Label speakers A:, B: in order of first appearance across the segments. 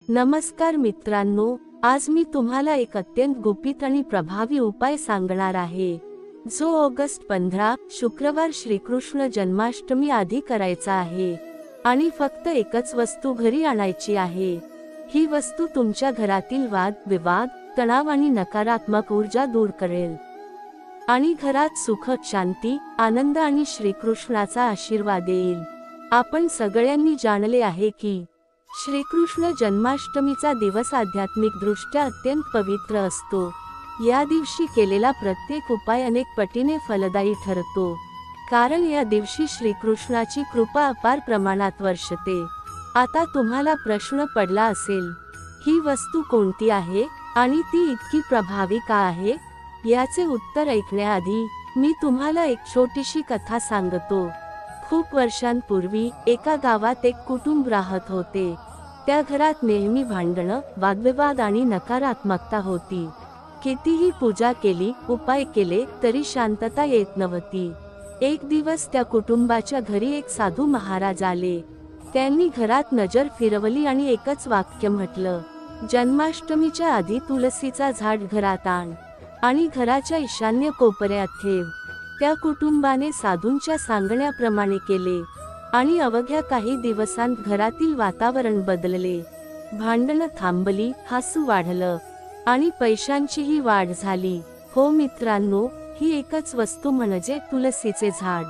A: नमस्कार मित्रांनो, आज मी तुम्हाला एक अत्यंत गुपित आणि प्रभावी उपाय सांगणार आहे जो ऑगस्ट 15 शुक्रवार श्रीकृष्ण जन्माष्टमी आधी करायचा आहे आणि फक्त एकच वस्तू घरी आणायची आहे। ही वस्तू तुमच्या घरातील वाद विवाद, तणाव आणि नकारात्मक ऊर्जा दूर करेल आणि घरात सुख, शांती, आनंद आणि श्रीकृष्णाचा आशीर्वाद येईल। आपण सगळ्यांनी जाणले आहे की श्रीकृष्ण जन्माष्टमीचा दिवस आध्यात्मिक दृष्ट्या अत्यंत पवित्र असतो। या दिवशी केलेला प्रत्येक उपाय अनेक पटीने फलदायी ठरतो, कारण या दिवशी श्रीकृष्णाची कृपा अपार प्रमाणात वर्षते। आता तुम्हाला प्रश्न पडला असेल, ही वस्तू कोणती आहे आणि ती इतकी प्रभावी का आहे? याचे उत्तर ऐकण्याआधी मी तुम्हाला एक छोटीशी कथा सांगतो। खूप वर्षांपूर्वी एका गावात एक कुटुंब राहत होते। त्या घरात नेहमी भांडणं, वादविवाद आणि नकारात्मकता होती। कितीही पूजा केली, उपाय केले तरी शांतता येत नव्हती। एक दिवस त्या कुटुंबाच्या घरी एक साधू महाराज आले। त्यांनी घरात नजर फिरवली आणि एकच वाक्य म्हटलं, जन्माष्टमीच्या आधी तुळशीचा झाड घरात आण आणि घराच्या ईशान्य कोपऱ्यात ठेव। त्या कुटुंबाने साधूंच्या सांगण्याप्रमाणे केले आणि अवघ्या काही दिवसांत घरातील वातावरण बदलले। भांडणं थांबली, हसू वाढलं आणि पैशांचीही वाढ झाली। हो मित्रांनो, ही एकच वस्तू म्हणजे तुळशीचे झाड।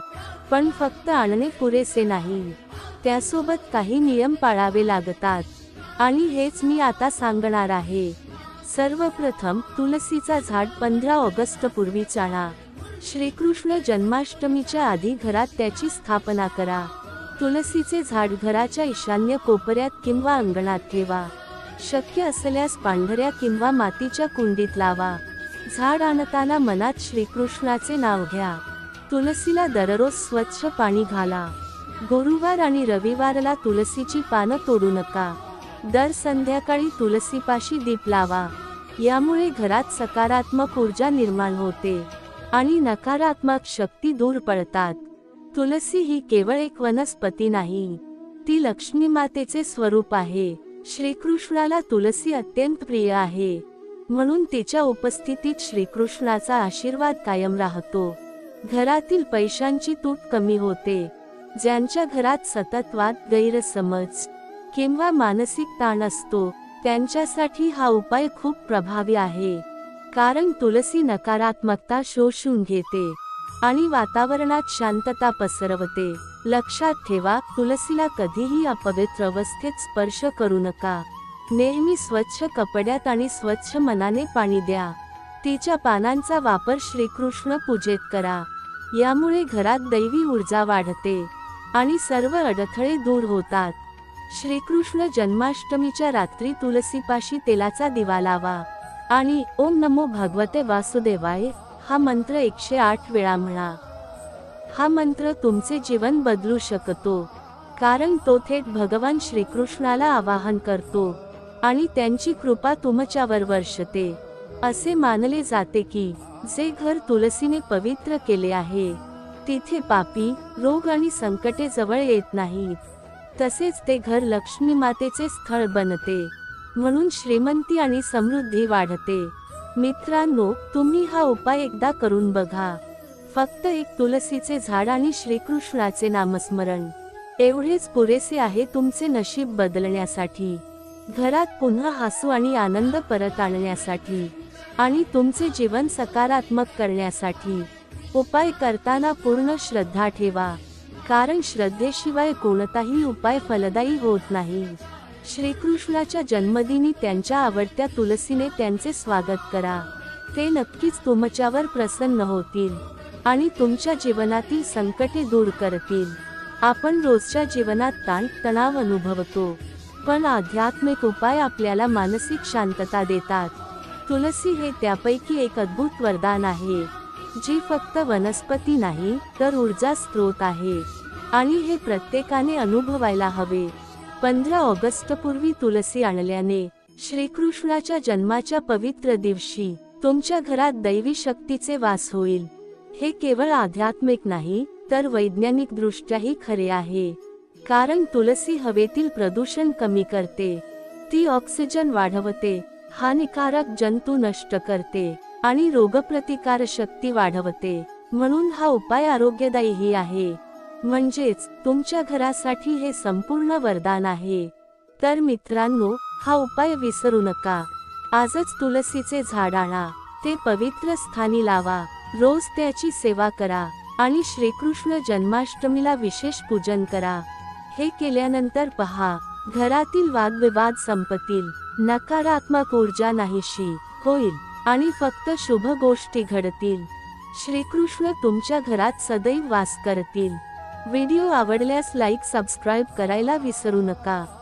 A: पण फक्त आणणे पुरेसे नाही, त्यासोबत काही नियम पाळावे लागतात आणि हेच मी आता सांगणार आहे। सर्वप्रथम तुळशीचा झाड 15 ऑगस्ट पूर्वीच आणा। श्रीकृष्ण जन्माष्टमीच्या आधी घरात त्याची स्थापना करा। तुळशीचे झाड घराच्या ईशान्य कोपऱ्यात किंवा अंगणात ठेवा। शक्य असल्यास पांढऱ्या किंवा मातीच्या कुंडीत लावा। झाड आणताना मनात श्रीकृष्णाचे नाव घ्या। तुळशीला दररोज स्वच्छ पाणी घाला। गुरुवार आणि रविवारला तुळशीची पानं तोडू नका। दर संध्याकाळी तुळशीपाशी दीप लावा। यामुळे घरात सकारात्मक ऊर्जा निर्माण होते आणि नकारात्मक शक्ती दूर पळतात। तुळशी ही केवळ एक वनस्पती नाही, ती लक्ष्मी मातेचे स्वरूप आहे। श्रीकृष्णाला तुळशी अत्यंत प्रिय आहे, म्हणून तिच्या उपस्थितीत श्रीकृष्णाचा आशीर्वाद कायम राहतो। घरातील पैशांची तूट कमी होते। ज्यांच्या घरात सतत वाद, गैरसमज किंवा मानसिक ताण असतो त्यांच्यासाठी हा उपाय खूप प्रभावी आहे, कारण तुळशी नकारात्मकता शोषून घेते आणि वातावरणात शांतता पसरवते। लक्षात ठेवा, तुळशीला कधीही अपवित्र अवस्थेत स्पर्श करू नका। नेहमी स्वच्छ कपड्यात आणि स्वच्छ मनाने पाणी द्या। तिच्या पानांचा वापर श्रीकृष्ण पूजेत करा। यामुळे घरात दैवी ऊर्जा वाढते आणि सर्व अडथळे दूर होतात। श्रीकृष्ण जन्माष्टमीच्या रात्री तुळशीपाशी तेलाचा दिवा लावा आणि ओम नमो भगवते वासुदेवाय हा मंत्र 108 वेळा म्हणा। हा मंत्र तुमचे जीवन बदलू शकतो, कारण तो थेट भगवान श्रीकृष्णाला आवाहन करतो आणि त्यांची कृपा तुमच्यावर वर्षते। असे मानले जाते की जे घर तुळशीने पवित्र केले आहे तिथे पापी, रोग आणि संकटे जवळ येत नाहीत। तसेच ते घर लक्ष्मी मातेचे स्थळ बनते, म्हणून श्रीमंती आणि समृद्धी वाढते। मित्रांनो, तुम्ही हा उपाय एकदा करून बघा। फक्त एक तुळशीचे झाड आणि श्रीकृष्णाचे नामस्मरण एवढेच पुरेसे आहे तुमचे नशीब बदलण्यासाठी, घरात पुन्हा हसू आणि आनंद परत आणण्यासाठी आणि तुमचे जीवन सकारात्मक करण्यासाठी। उपाय करताना पूर्ण श्रद्धा ठेवा, कारण श्रद्धेशिवाय कोणताही उपाय फलदायी होत नाही। श्रीकृष्णाच्या जन्मदिनी त्यांच्या आवडत्या तुळशीने त्यांचे स्वागत करा। ते नक्कीच तुमच्यावर प्रसन्न होतील आणि तुमच्या जीवनातील संकटे दूर करतील। आपण रोजच्या जीवनात ताण तणाव अनुभवतो, पण आध्यात्मिक उपाय आपल्याला मानसिक शांतता देतात। तुळशी हे त्यापैकी एक अद्भुत वरदान आहे, जी फक्त वनस्पती नाही तर ऊर्जा स्रोत आहे आणि हे प्रत्येकाने अनुभवायला हवे। 15 ऑगस्ट पूर्वी तुळशी आणल्याने श्रीकृष्णाच्या जन्माच्या पवित्र दिवशी तुमच्या घरात दैवी शक्तीचे वास होईल। हे केवळ आध्यात्मिक नाही तर वैज्ञानिक दृष्ट्याही खरे आहे, कारण तुळशी हवेतील प्रदूषण कमी करते, ती ऑक्सिजन वाढवते, हानिकारक जंतू नष्ट करते आणि रोगप्रतिकारशक्ती वाढवते, म्हणून हा उपाय आरोग्यदायीही आहे. म्हणजेच तुमच्या घरासाठी हे संपूर्ण वरदान आहे. तर मित्रांनो, हा उपाय विसरू नका. आजच तुळशीचे झाड आणा, ते पवित्र स्थानी लावा, रोज त्याची सेवा करा आणि श्रीकृष्ण जन्माष्टमीला विशेष पूजन करा. हे केल्यानंतर पहा, घरातील वादविवाद संपतील, नकारात्मक ऊर्जा नाहीशी होईल आणि फक्त शुभ गोष्टी घडतील. श्रीकृष्ण तुमच्या घरात सदैव वास करतील. व्हिडिओ आवडल्यास लाईक सबस्क्राईब करायला विसरू नका.